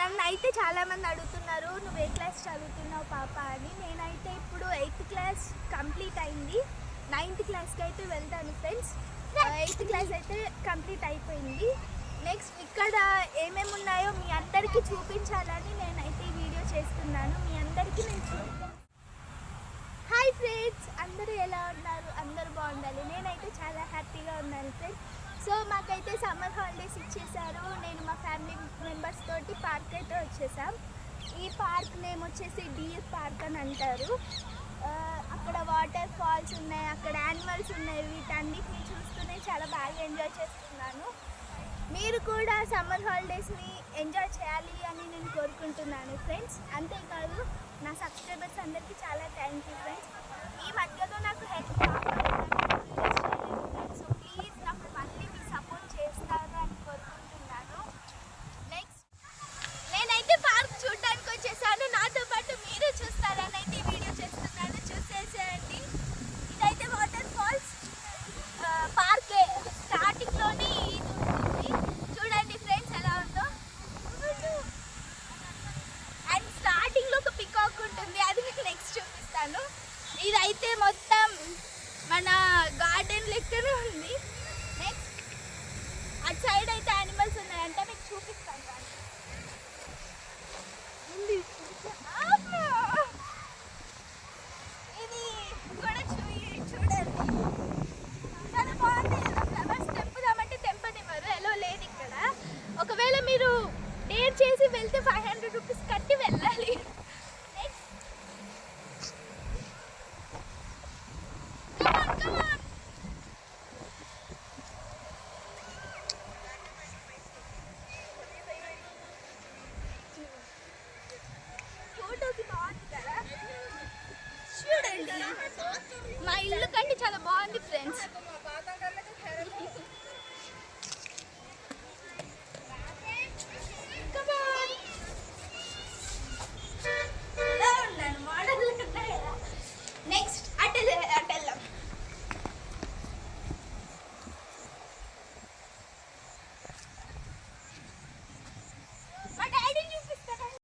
నన్ను అయితే చాలామంది అడుగుతున్నారు నువ్వు ఏ క్లాస్ చదువుతున్నావు పాప అని. నేనైతే ఇప్పుడు 8th క్లాస్ కంప్లీట్ అయింది. 9th క్లాస్కి అయితే వెళ్తాను ఫ్రెండ్స్. 8th క్లాస్ అయితే కంప్లీట్ అయిపోయింది. నెక్స్ట్ ఇక్కడ ఏమేమి ఉన్నాయో మీ అందరికీ చూపించాలని నేనైతే ఈ వీడియో చేస్తున్నాను. మీ అందరికీ నేను చూపిస్తాను. హాయ్ ఫ్రెండ్స్, అందరూ ఎలా ఉన్నారు? అందరూ బాగుండాలి. నేనైతే చాలా హ్యాపీగా ఉన్నాను ఫ్రెండ్స్. సో మాకైతే సమ్మర్ హాలిడేస్ ఇచ్చేసారు. నేను మా ఫ్యామిలీ మెంబర్స్ తోటి పార్క్ అయితే వచ్చేసాం. ఈ పార్క్ నేమ్ వచ్చేసి డియర్ పార్క్ అని అంటారు. అక్కడ వాటర్ ఫాల్స్ ఉన్నాయి, అక్కడ యానిమల్స్ ఉన్నాయి. వీటన్నిటిని చూస్తూనే చాలా బాగా ఎంజాయ్ చేస్తున్నాను. మీరు కూడా సమ్మర్ హాలిడేస్ని ఎంజాయ్ చేయాలి అని నేను కోరుకుంటున్నాను ఫ్రెండ్స్. అంతేకాదు నా సబ్స్క్రైబర్స్ అందరికీ చాలా థ్యాంక్ యూ ఫ్రెండ్స్. ఈ మధ్యలో నాకు హెల్ప్ సో ప్లీజ్ నాకు మళ్ళీ మీ సపోర్ట్ చేస్తారు అని కోరుకుంటున్నాను. నెక్స్ట్ నేనైతే పార్క్ చూడడానికి వచ్చేసాను. నాతో పాటు మీరు చూస్తారని అయితే వీడియో చేస్తున్నాను. చూసేసేయండి. ఇదైతే వాటర్ ఫాల్స్. పార్క్ స్టార్టింగ్లోనే ఇది ఉంటుంది. చూడండి ఫ్రెండ్స్ ఎలా ఉందో. అండ్ స్టార్టింగ్లో ఒక పికాక్ ఉంటుంది, అది మీకు నెక్స్ట్ చూపిస్తాను. ఇదైతే మొత్తం మన గార్డెన్ లెక్కనే ఉంది. నెక్స్ట్ అటు సైడ్ అయితే యానిమల్స్ ఉన్నాయంటే మీకు చూపిస్తాను. ఇది కూడా చూడండి, చాలా బాగుంది కదా. ఫ్లవర్స్ తెంపుదామంటే తెంపనివ్వరు, ఎలా లేదు ఇక్కడ. ఒకవేళ మీరు డేర్ చేసి వెళ్తే 500 రూపీస్ కట్టి వెళ్ళాలి. ఫోటోకి బాగుంది కదా, చూడండి. మా ఇల్లు కంటే చాలా బాగుంది ఫ్రెండ్స్.